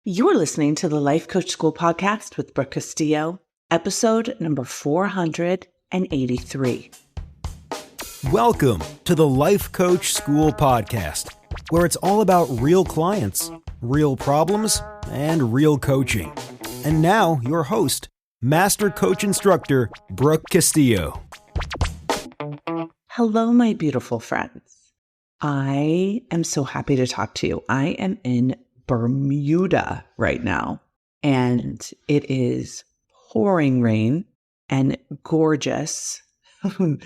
You're listening to the Life Coach School podcast with Brooke Castillo, episode number 483. Welcome to the Life Coach School podcast, where it's all about real clients, real problems, and real coaching. And now, your host, Master Coach Instructor, Brooke Castillo. Hello, my beautiful friends. I am so happy to talk to you. I am in Bermuda right now, and it is pouring rain and gorgeous. It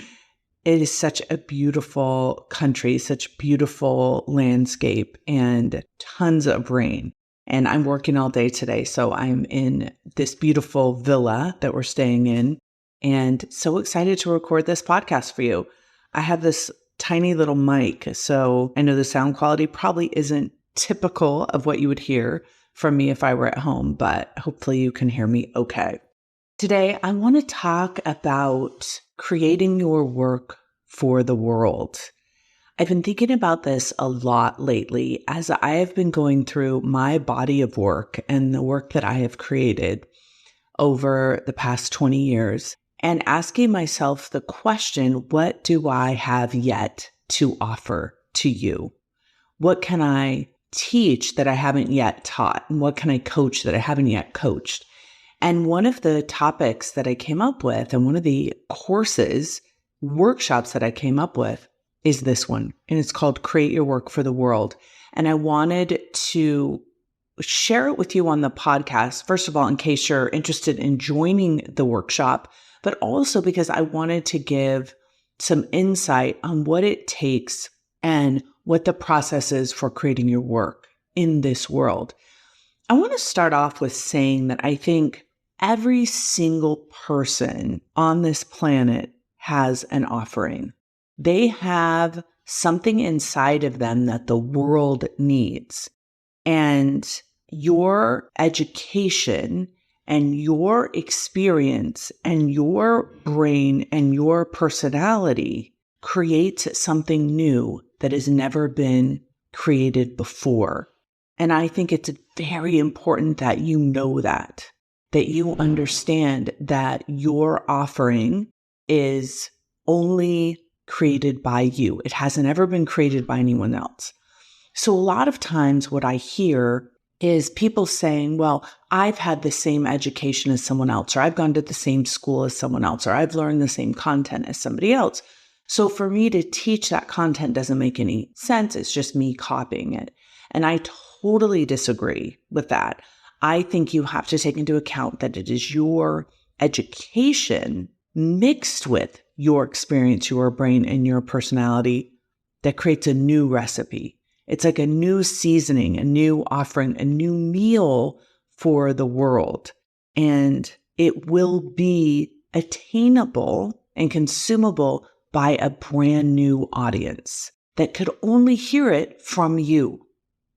is such a beautiful country, such beautiful landscape, and tons of rain. And I'm working all day today, so I'm in this beautiful villa that we're staying in, and so excited to record this podcast for you. I have this tiny little mic, so I know the sound quality probably isn't typical of what you would hear from me if I were at home, but hopefully you can hear me okay. Today, I want to talk about creating your work for the world. I've been thinking about this a lot lately as I have been going through my body of work and the work that I have created over the past 20 years and asking myself the question, what do I have yet to offer to you? What can I teach that I haven't yet taught? And what can I coach that I haven't yet coached? And one of the topics that I came up with and one of the courses, workshops that I came up with is this one. And it's called Create Your Work for the World. And I wanted to share it with you on the podcast, first of all, in case you're interested in joining the workshop, but also because I wanted to give some insight on what it takes and what the process is for creating your work in this world. I want to start off with saying that I think every single person on this planet has an offering. They have something inside of them that the world needs. And your education and your experience and your brain and your personality creates something new that has never been created before. And I think it's very important that you know that you understand that your offering is only created by you. It hasn't ever been created by anyone else. So a lot of times what I hear is people saying, well, I've had the same education as someone else, or I've gone to the same school as someone else, or I've learned the same content as somebody else. So for me to teach that content doesn't make any sense. It's just me copying it. And I totally disagree with that. I think you have to take into account that it is your education mixed with your experience, your brain, and your personality that creates a new recipe. It's like a new seasoning, a new offering, a new meal for the world. And it will be attainable and consumable by a brand new audience that could only hear it from you,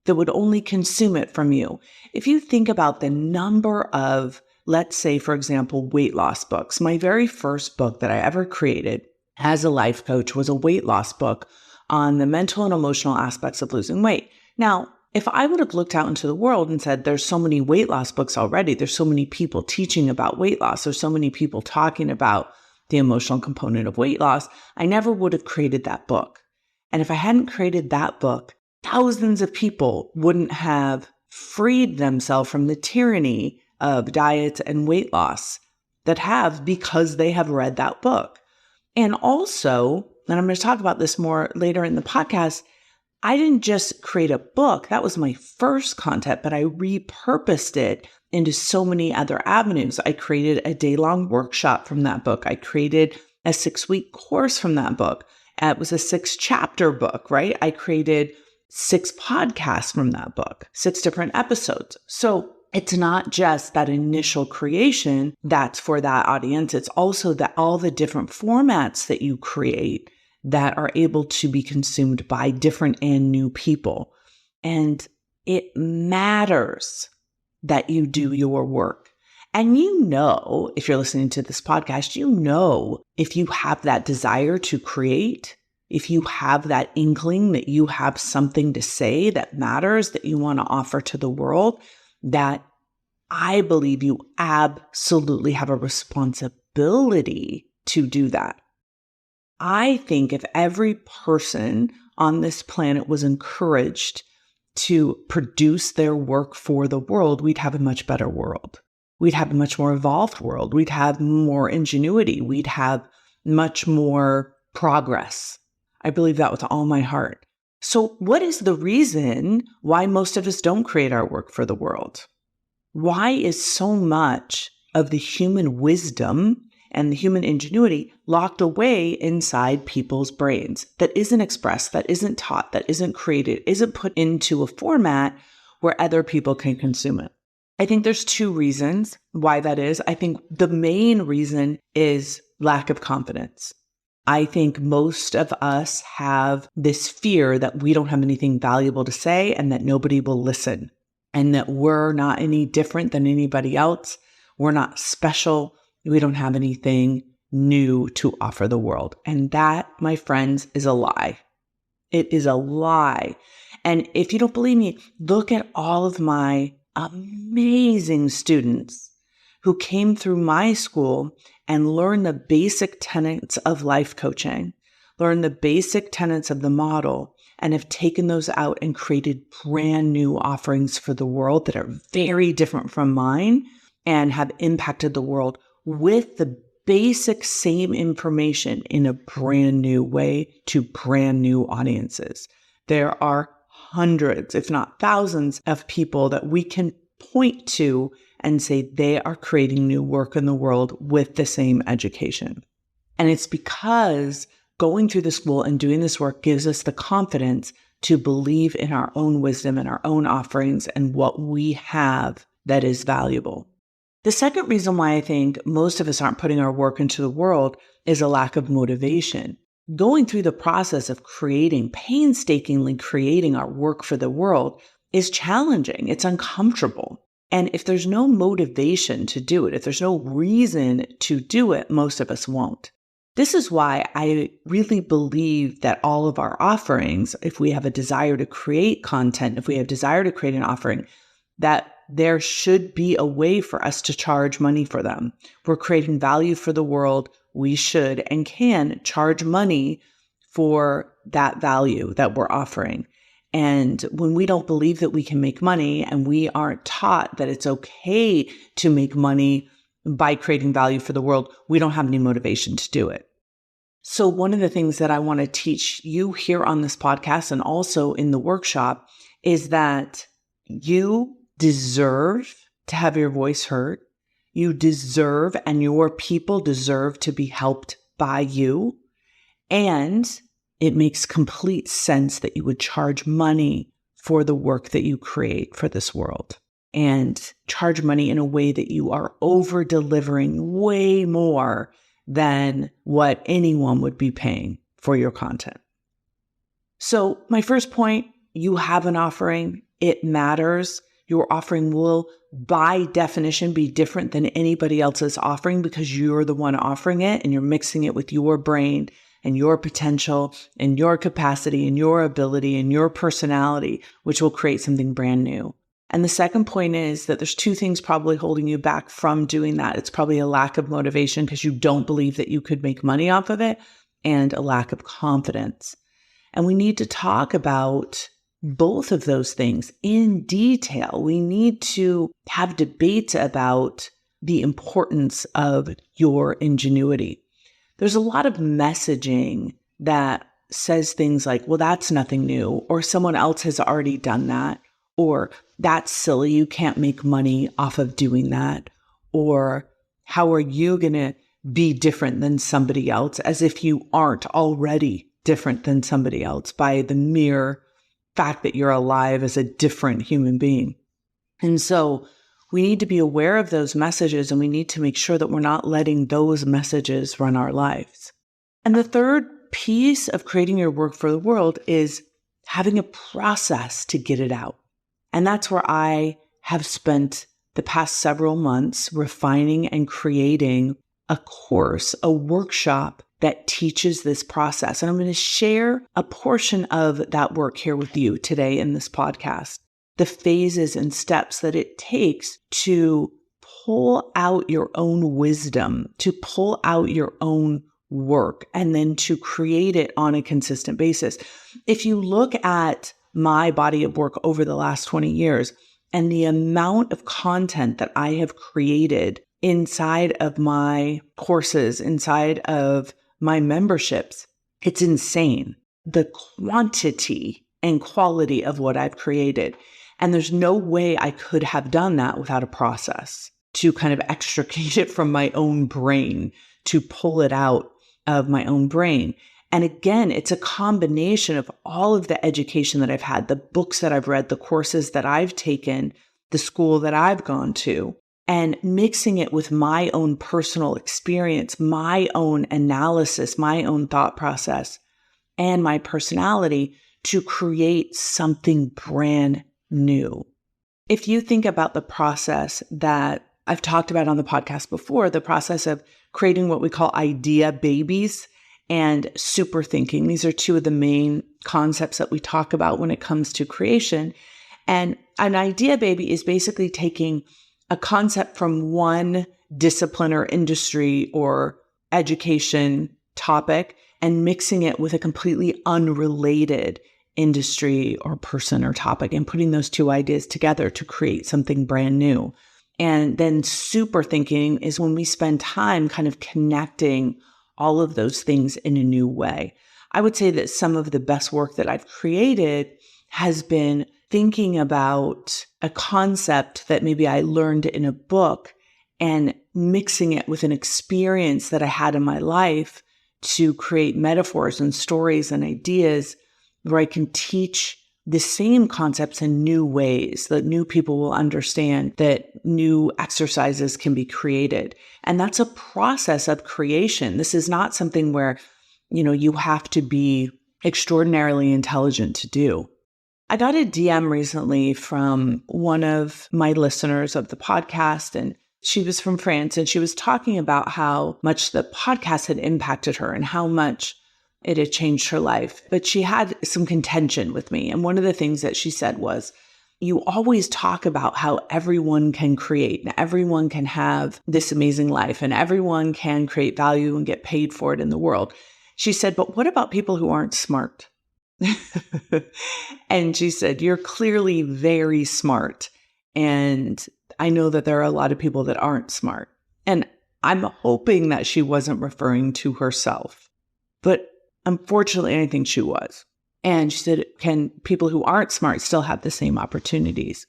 that would only consume it from you. If you think about the number of, let's say, for example, weight loss books, my very first book that I ever created as a life coach was a weight loss book on the mental and emotional aspects of losing weight. Now, if I would have looked out into the world and said, there's so many weight loss books already, there's so many people teaching about weight loss, there's so many people talking about the emotional component of weight loss, I never would have created that book. And if I hadn't created that book, thousands of people wouldn't have freed themselves from the tyranny of diet and weight loss that have because they have read that book. And also, and I'm going to talk about this more later in the podcast, I didn't just create a book. That was my first content, but I repurposed it into so many other avenues. I created a day-long workshop from that book. I created a 6-week course from that book. It was a 6-chapter book, right? I created 6 podcasts from that book, 6 different episodes. So it's not just that initial creation that's for that audience. It's also that all the different formats that you create that are able to be consumed by different and new people. And it matters that you do your work. And you know, if you're listening to this podcast, you know, if you have that desire to create, if you have that inkling that you have something to say that matters, that you want to offer to the world, that I believe you absolutely have a responsibility to do that. I think if every person on this planet was encouraged to produce their work for the world, we'd have a much better world. We'd have a much more evolved world. We'd have more ingenuity. We'd have much more progress. I believe that with all my heart. So what is the reason why most of us don't create our work for the world? Why is so much of the human wisdom and the human ingenuity locked away inside people's brains that isn't expressed, that isn't taught, that isn't created, isn't put into a format where other people can consume it? I think there's two reasons why that is. I think the main reason is lack of confidence. I think most of us have this fear that we don't have anything valuable to say and that nobody will listen and that we're not any different than anybody else. We're not special. We don't have anything new to offer the world. And that, my friends, is a lie. It is a lie. And if you don't believe me, look at all of my amazing students who came through my school and learned the basic tenets of life coaching, learned the basic tenets of the model, and have taken those out and created brand new offerings for the world that are very different from mine and have impacted the world with the basic same information in a brand new way to brand new audiences. There are hundreds, if not thousands, of people that we can point to and say they are creating new work in the world with the same education. And it's because going through the school and doing this work gives us the confidence to believe in our own wisdom and our own offerings and what we have that is valuable. The second reason why I think most of us aren't putting our work into the world is a lack of motivation. Going through the process of painstakingly creating our work for the world is challenging. It's uncomfortable. And if there's no motivation to do it, if there's no reason to do it, most of us won't. This is why I really believe that all of our offerings, if we have a desire to create content, if we have desire to create an offering, that there should be a way for us to charge money for them. We're creating value for the world. We should and can charge money for that value that we're offering. And when we don't believe that we can make money and we aren't taught that it's okay to make money by creating value for the world, we don't have any motivation to do it. So one of the things that I want to teach you here on this podcast and also in the workshop is that you deserve to have your voice heard. You deserve and your people deserve to be helped by you. And it makes complete sense that you would charge money for the work that you create for this world and charge money in a way that you are over delivering way more than what anyone would be paying for your content. So my first point, you have an offering. It matters. Your offering will, by definition, be different than anybody else's offering because you're the one offering it and you're mixing it with your brain and your potential and your capacity and your ability and your personality, which will create something brand new. And the second point is that there's two things probably holding you back from doing that. It's probably a lack of motivation because you don't believe that you could make money off of it, and a lack of confidence. And we need to talk about both of those things in detail. We need to have debates about the importance of your ingenuity. There's a lot of messaging that says things like, well, that's nothing new, or someone else has already done that, or that's silly, you can't make money off of doing that, or how are you going to be different than somebody else, as if you aren't already different than somebody else by the mere fact that you're alive as a different human being. And so we need to be aware of those messages, and we need to make sure that we're not letting those messages run our lives. And the third piece of creating your work for the world is having a process to get it out. And that's where I have spent the past several months refining and creating a course, a workshop that teaches this process. And I'm going to share a portion of that work here with you today in this podcast. the phases and steps that it takes to pull out your own wisdom, to pull out your own work, and then to create it on a consistent basis. If you look at my body of work over the last 20 years and the amount of content that I have created inside of my courses, inside of my memberships, it's insane. The quantity and quality of what I've created. And there's no way I could have done that without a process to kind of extricate it from my own brain, to pull it out of my own brain. And again, it's a combination of all of the education that I've had, the books that I've read, the courses that I've taken, the school that I've gone to, and mixing it with my own personal experience, my own analysis, my own thought process, and my personality to create something brand new. If you think about the process that I've talked about on the podcast before, the process of creating what we call idea babies and super thinking. These are two of the main concepts that we talk about when it comes to creation. And an idea baby is basically taking a concept from one discipline or industry or education topic and mixing it with a completely unrelated industry or person or topic and putting those two ideas together to create something brand new. And then super thinking is when we spend time kind of connecting all of those things in a new way. I would say that some of the best work that I've created has been thinking about a concept that maybe I learned in a book and mixing it with an experience that I had in my life to create metaphors and stories and ideas where I can teach the same concepts in new ways that new people will understand, that new exercises can be created. And that's a process of creation. This is not something where, you have to be extraordinarily intelligent to do. I got a DM recently from one of my listeners of the podcast, and she was from France, and she was talking about how much the podcast had impacted her and how much it had changed her life. But she had some contention with me. And one of the things that she said was, you always talk about how everyone can create and everyone can have this amazing life and everyone can create value and get paid for it in the world. She said, but what about people who aren't smart? And she said, you're clearly very smart. And I know that there are a lot of people that aren't smart. And I'm hoping that she wasn't referring to herself. But unfortunately, I think she was. And she said, can people who aren't smart still have the same opportunities?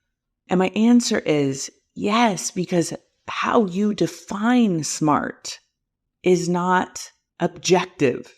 And my answer is yes, because how you define smart is not objective,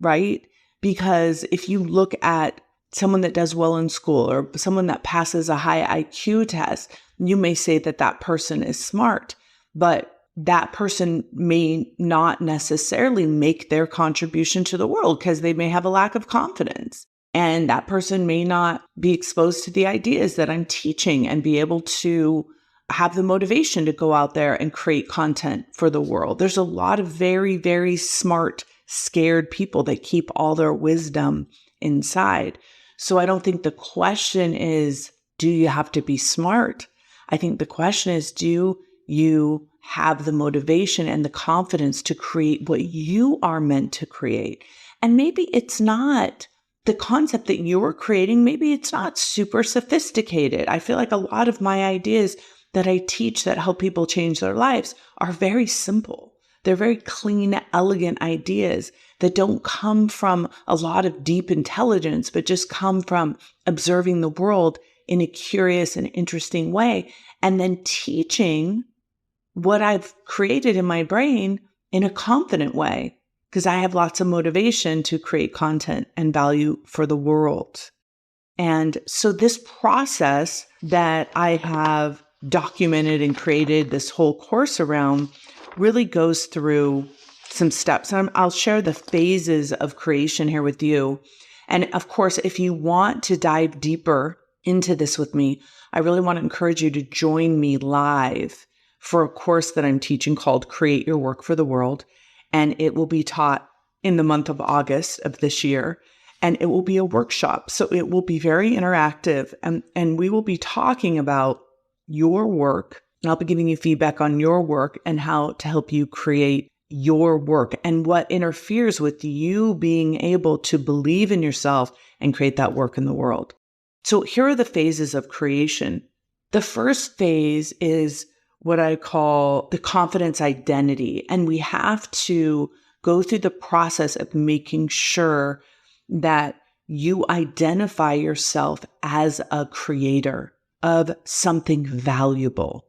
right? Because if you look at someone that does well in school or someone that passes a high IQ test, you may say that that person is smart, but that person may not necessarily make their contribution to the world because they may have a lack of confidence. And that person may not be exposed to the ideas that I'm teaching and be able to have the motivation to go out there and create content for the world. There's a lot of very, very smart, scared people that keep all their wisdom inside. So I don't think the question is, do you have to be smart? I think the question is, do you have the motivation and the confidence to create what you are meant to create? And maybe it's not the concept that you are creating. Maybe it's not super sophisticated. I feel like a lot of my ideas that I teach that help people change their lives are very simple. They're very clean, elegant ideas that don't come from a lot of deep intelligence, but just come from observing the world in a curious and interesting way, and then teaching what I've created in my brain in a confident way, because I have lots of motivation to create content and value for the world. And so this process that I have documented and created this whole course around really goes through some steps. And I'll share the phases of creation here with you. And of course, if you want to dive deeper into this with me, I really want to encourage you to join me live for a course that I'm teaching called Create Your Work for the World. And it will be taught in the month of August of this year. And it will be a workshop. So it will be very interactive. And we will be talking about your work. And I'll be giving you feedback on your work and how to help you create your work and what interferes with you being able to believe in yourself and create that work in the world. So here are the phases of creation. The first phase is what I call the confidence identity. And we have to go through the process of making sure that you identify yourself as a creator of something valuable.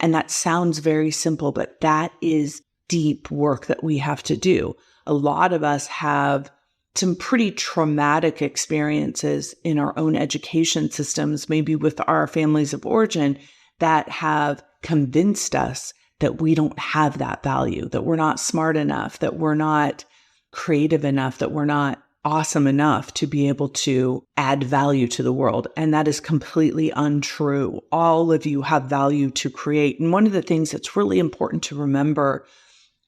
And that sounds very simple, but that is deep work that we have to do. A lot of us have some pretty traumatic experiences in our own education systems, maybe with our families of origin, that have convinced us that we don't have that value, that we're not smart enough, that we're not creative enough, that we're not awesome enough to be able to add value to the world. And that is completely untrue. All of you have value to create. And one of the things that's really important to remember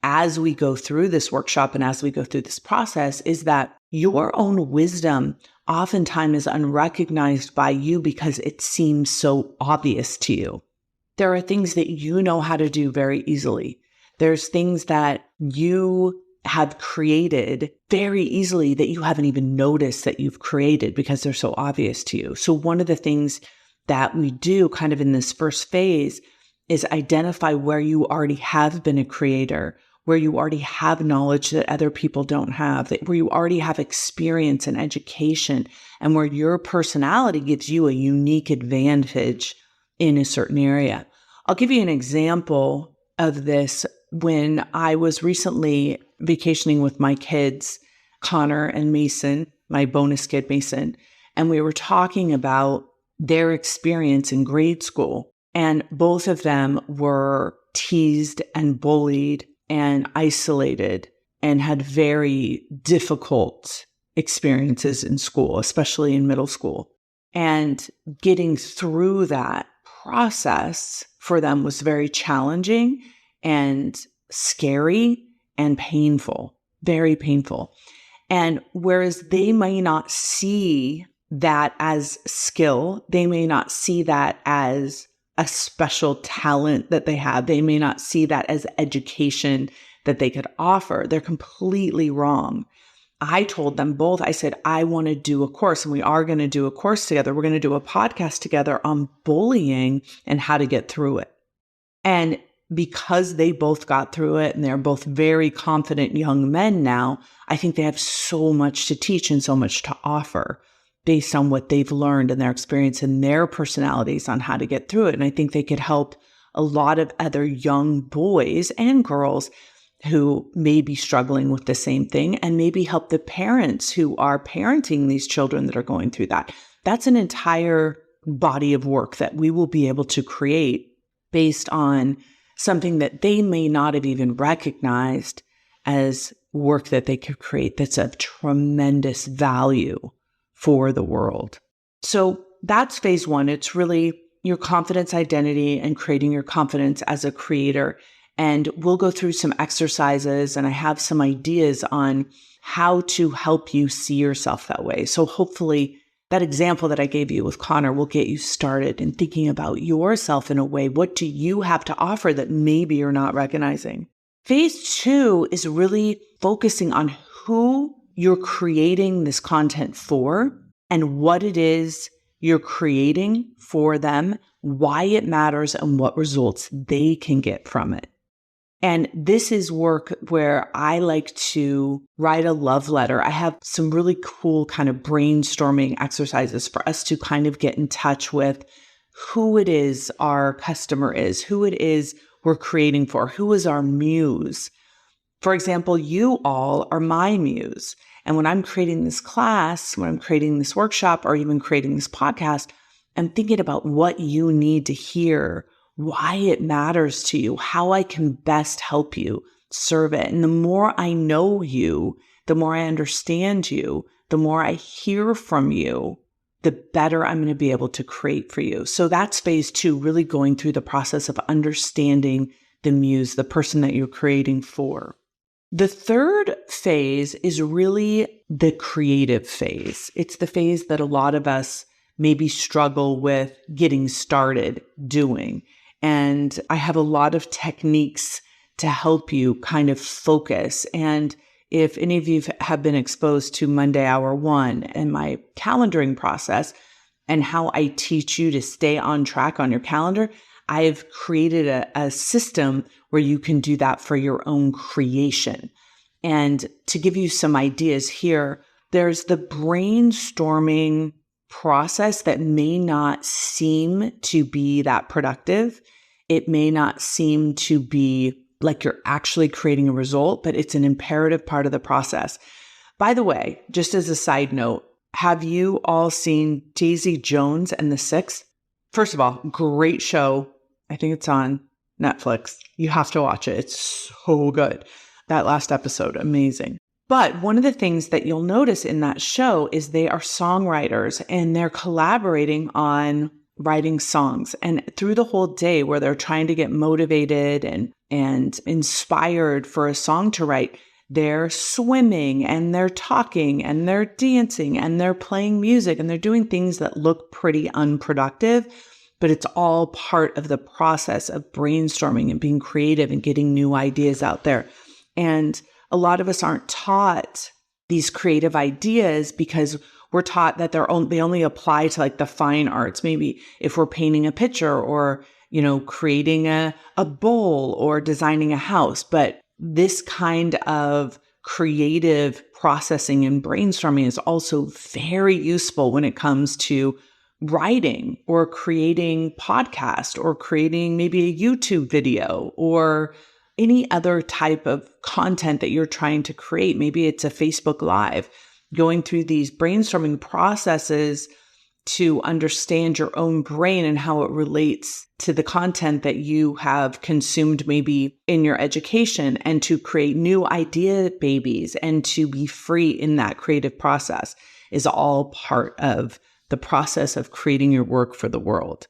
as we go through this workshop and as we go through this process is that your own wisdom oftentimes is unrecognized by you because it seems so obvious to you. There are things that you know how to do very easily. There's things that you have created very easily that you haven't even noticed that you've created because they're so obvious to you. So one of the things that we do kind of in this first phase is identify where you already have been a creator, where you already have knowledge that other people don't have, where you already have experience and education, and where your personality gives you a unique advantage in a certain area. I'll give you an example of this. When I was recently vacationing with my kids, Connor and Mason, my bonus kid Mason, and we were talking about their experience in grade school. And both of them were teased and bullied and isolated and had very difficult experiences in school, especially in middle school. And getting through that process for them was very challenging and scary and painful, very painful. And whereas they may not see that as skill, they may not see that as a special talent that they have, they may not see that as education that they could offer, they're completely wrong. I told them both, I said, I want to do a course, and we are going to do a course together. We're going to do a podcast together on bullying and how to get through it. And because they both got through it and they're both very confident young men now, I think they have so much to teach and so much to offer based on what they've learned and their experience and their personalities on how to get through it. And I think they could help a lot of other young boys and girls who may be struggling with the same thing, and maybe help the parents who are parenting these children that are going through that. That's an entire body of work that we will be able to create based on something that they may not have even recognized as work that they could create that's of tremendous value for the world. So that's phase one. It's really your confidence identity and creating your confidence as a creator. And we'll go through some exercises, and I have some ideas on how to help you see yourself that way. So hopefully that example that I gave you with Connor will get you started in thinking about yourself in a way. What do you have to offer that maybe you're not recognizing? Phase two is really focusing on who you're creating this content for and what it is you're creating for them, why it matters, and what results they can get from it. And this is work where I like to write a love letter. I have some really cool kind of brainstorming exercises for us to kind of get in touch with who it is our customer is, who it is we're creating for, who is our muse. For example, you all are my muse. And when I'm creating this class, when I'm creating this workshop, or even creating this podcast, I'm thinking about what you need to hear, why it matters to you, how I can best help you serve it. And the more I know you, the more I understand you, the more I hear from you, the better I'm going to be able to create for you. So that's phase two, really going through the process of understanding the muse, the person that you're creating for. The third phase is really the creative phase. It's the phase that a lot of us maybe struggle with getting started doing. And I have a lot of techniques to help you kind of focus. And if any of you have been exposed to Monday Hour One and my calendaring process and how I teach you to stay on track on your calendar, I've created a system where you can do that for your own creation. And to give you some ideas here, there's the brainstorming process that may not seem to be that productive. It may not seem to be like you're actually creating a result, but it's an imperative part of the process. By the way, just as a side note, have you all seen Daisy Jones and the Six? First of all, great show. I think it's on Netflix. You have to watch it. It's so good. That last episode, amazing. But one of the things that you'll notice in that show is they are songwriters and they're collaborating on writing songs. And through the whole day where they're trying to get motivated and inspired for a song to write, they're swimming and they're talking and they're dancing and they're playing music and they're doing things that look pretty unproductive, but it's all part of the process of brainstorming and being creative and getting new ideas out there. And a lot of us aren't taught these creative ideas because we're taught that they only apply to like the fine arts. Maybe if we're painting a picture or, creating a bowl or designing a house. But this kind of creative processing and brainstorming is also very useful when it comes to writing or creating podcast or creating maybe a YouTube video or any other type of content that you're trying to create. Maybe it's a Facebook Live. Going through these brainstorming processes to understand your own brain and how it relates to the content that you have consumed maybe in your education, and to create new idea babies and to be free in that creative process is all part of the process of creating your work for the world.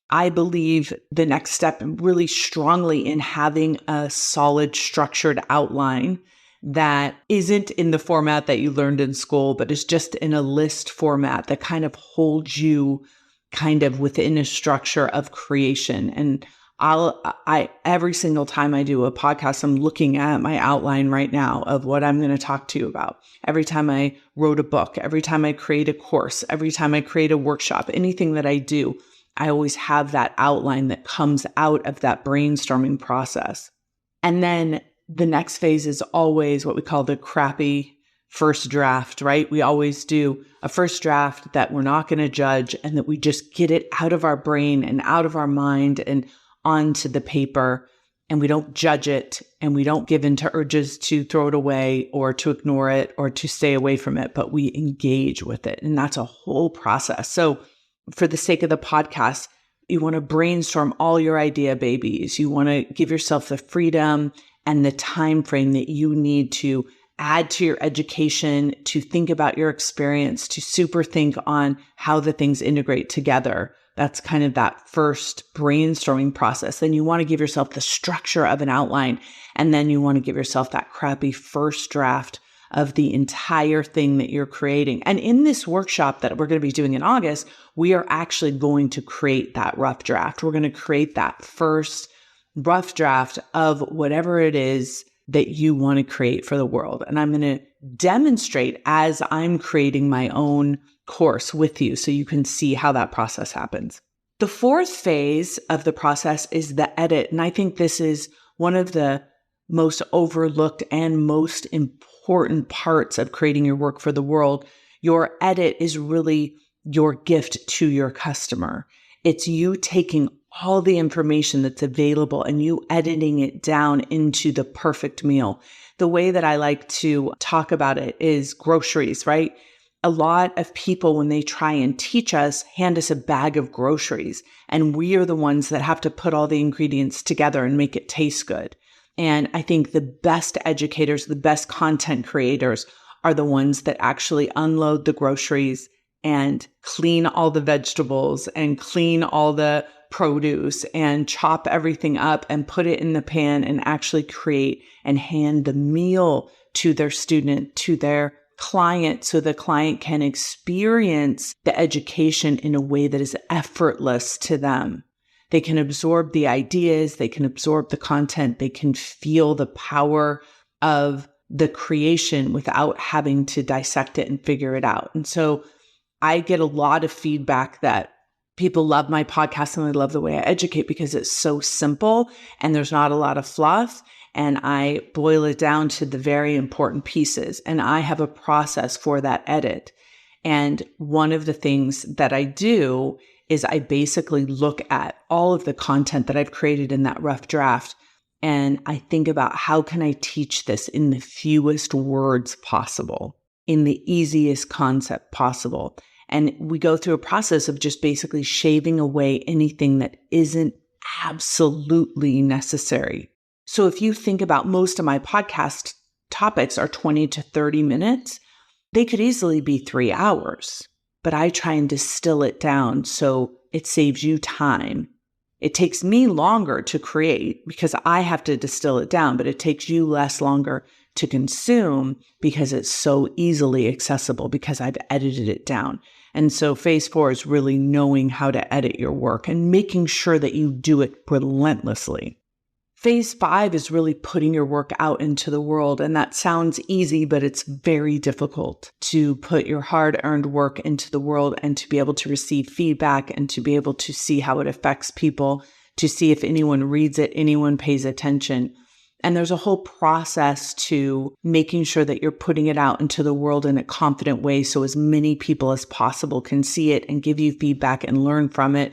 I believe the next step really strongly in having a solid structured outline that isn't in the format that you learned in school, but is just in a list format that kind of holds you kind of within a structure of creation. And I every single time I do a podcast, I'm looking at my outline right now of what I'm going to talk to you about. Every time I wrote a book, every time I create a course, every time I create a workshop, anything that I do, I always have that outline that comes out of that brainstorming process. And then the next phase is always what we call the crappy first draft, right? We always do a first draft that we're not going to judge and that we just get it out of our brain and out of our mind and onto the paper, and we don't judge it and we don't give in to urges to throw it away or to ignore it or to stay away from it, but we engage with it. And that's a whole process. So for the sake of the podcast, you want to brainstorm all your idea babies. You want to give yourself the freedom and the time frame that you need to add to your education, to think about your experience, to super think on how the things integrate together. That's kind of that first brainstorming process. Then you want to give yourself the structure of an outline, and then you want to give yourself that crappy first draft of the entire thing that you're creating. And in this workshop that we're going to be doing in August, we are actually going to create that rough draft. We're going to create that first rough draft of whatever it is that you want to create for the world. And I'm going to demonstrate as I'm creating my own course with you so you can see how that process happens. The fourth phase of the process is the edit. And I think this is one of the most overlooked and most important parts of creating your work for the world. Your edit is really your gift to your customer. It's you taking all the information that's available and you editing it down into the perfect meal. The way that I like to talk about it is groceries, right? A lot of people, when they try and teach us, hand us a bag of groceries, and we are the ones that have to put all the ingredients together and make it taste good. And I think the best educators, the best content creators are the ones that actually unload the groceries and clean all the vegetables and clean all the produce and chop everything up and put it in the pan and actually create and hand the meal to their student, to their client so the client can experience the education in a way that is effortless to them. They can absorb the ideas, they can absorb the content, they can feel the power of the creation without having to dissect it and figure it out. And so I get a lot of feedback that people love my podcast and they love the way I educate because it's so simple and there's not a lot of fluff. And I boil it down to the very important pieces. And I have a process for that edit. And one of the things that I do is I basically look at all of the content that I've created in that rough draft. And I think about how can I teach this in the fewest words possible, in the easiest concept possible. And we go through a process of just basically shaving away anything that isn't absolutely necessary. So if you think about most of my podcast topics are 20 to 30 minutes, they could easily be 3 hours, but I try and distill it down so it saves you time. It takes me longer to create because I have to distill it down, but it takes you less longer to consume because it's so easily accessible because I've edited it down. And so phase 4 is really knowing how to edit your work and making sure that you do it relentlessly. Phase 5 is really putting your work out into the world. And that sounds easy, but it's very difficult to put your hard-earned work into the world and to be able to receive feedback and to be able to see how it affects people, to see if anyone reads it, anyone pays attention. And there's a whole process to making sure that you're putting it out into the world in a confident way so as many people as possible can see it and give you feedback and learn from it.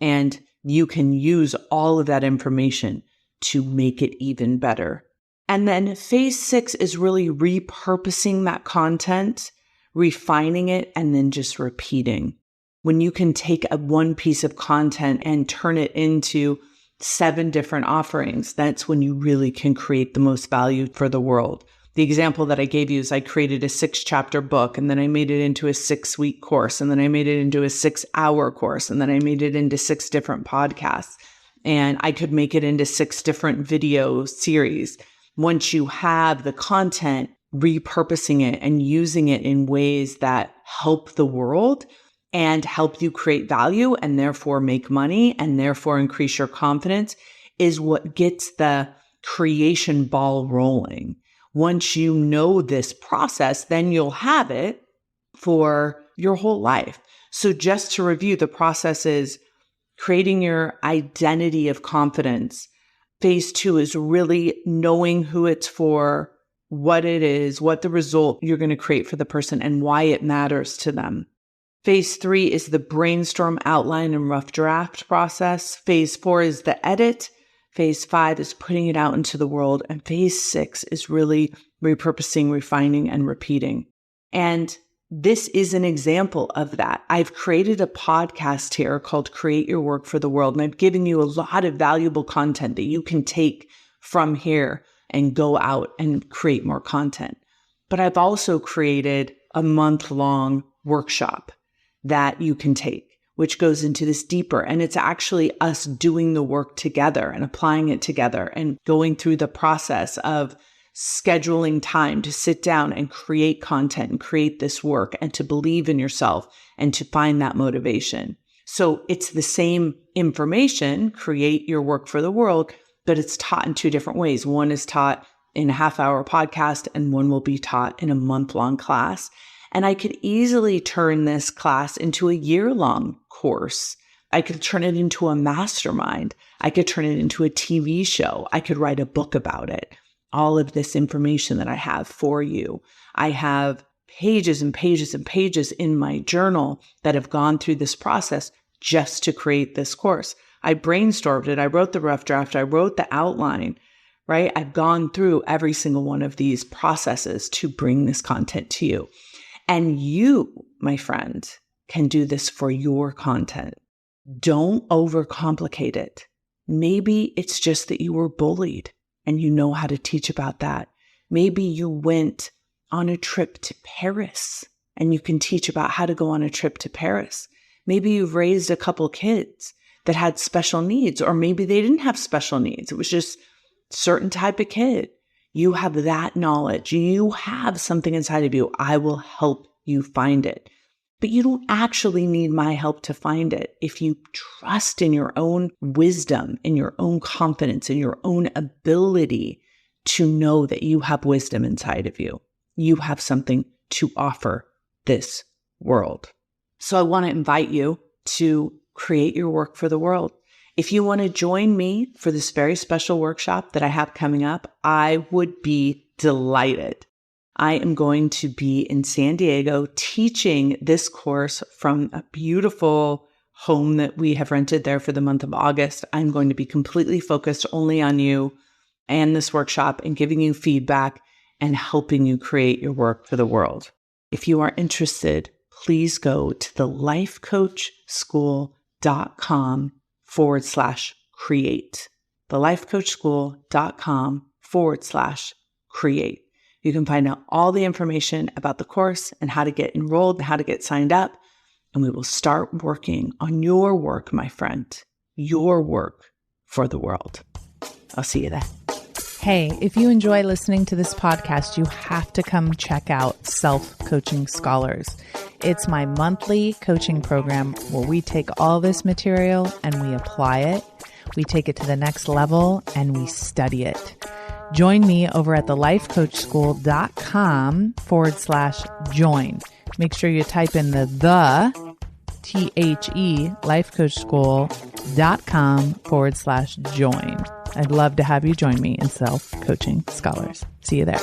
And you can use all of that information to make it even better. And then phase 6 is really repurposing that content, refining it, and then just repeating. When you can take one piece of content and turn it into 7 different offerings, that's when you really can create the most value for the world. The example that I gave you is I created a 6-chapter book, and then I made it into a 6-week course, and then I made it into a 6-hour course, and then I made it into 6 different podcasts. And I could make it into 6 different video series. Once you have the content, repurposing it and using it in ways that help the world and help you create value and therefore make money and therefore increase your confidence is what gets the creation ball rolling. Once you know this process, then you'll have it for your whole life. So just to review, the process is creating your identity of confidence. Phase 2 is really knowing who it's for, what it is, what the result you're going to create for the person, and why it matters to them. Phase 3 is the brainstorm, outline, and rough draft process. Phase 4 is the edit. Phase 5 is putting it out into the world. And phase 6 is really repurposing, refining, and repeating. And this is an example of that. I've created a podcast here called Create Your Work for the World, and I've given you a lot of valuable content that you can take from here and go out and create more content. But I've also created a month-long workshop that you can take, which goes into this deeper. And it's actually us doing the work together and applying it together and going through the process of scheduling time to sit down and create content and create this work and to believe in yourself and to find that motivation. So it's the same information, create your work for the world, but it's taught in 2 different ways. One is taught in a half-hour podcast and one will be taught in a month-long class. And I could easily turn this class into a year-long course. I could turn it into a mastermind. I could turn it into a TV show. I could write a book about it. All of this information that I have for you. I have pages and pages and pages in my journal that have gone through this process just to create this course. I brainstormed it. I wrote the rough draft. I wrote the outline, right? I've gone through every single one of these processes to bring this content to you. And you, my friend, can do this for your content. Don't overcomplicate it. Maybe it's just that you were bullied and you know how to teach about that. Maybe you went on a trip to Paris and you can teach about how to go on a trip to Paris. Maybe you've raised a couple kids that had special needs, or maybe they didn't have special needs. It was just a certain type of kid. You have that knowledge. You have something inside of you. I will help you find it. But you don't actually need my help to find it. If you trust in your own wisdom, in your own confidence, in your own ability to know that you have wisdom inside of you, you have something to offer this world. So I want to invite you to create your work for the world. If you want to join me for this very special workshop that I have coming up, I would be delighted. I am going to be in San Diego teaching this course from a beautiful home that we have rented there for the month of August. I'm going to be completely focused only on you and this workshop and giving you feedback and helping you create your work for the world. If you are interested, please go to the lifecoachschool.com/create. thelifecoachschool.com/create. You can find out all the information about the course and how to get enrolled and how to get signed up. And we will start working on your work, my friend, your work for the world. I'll see you there. Hey, if you enjoy listening to this podcast, you have to come check out Self-Coaching Scholars. It's my monthly coaching program where we take all this material and we apply it. We take it to the next level and we study it. Join me over at thelifecoachschool.com/join. Make sure you type in the lifecoachschool.com/join. I'd love to have you join me in Self-Coaching Scholars. See you there.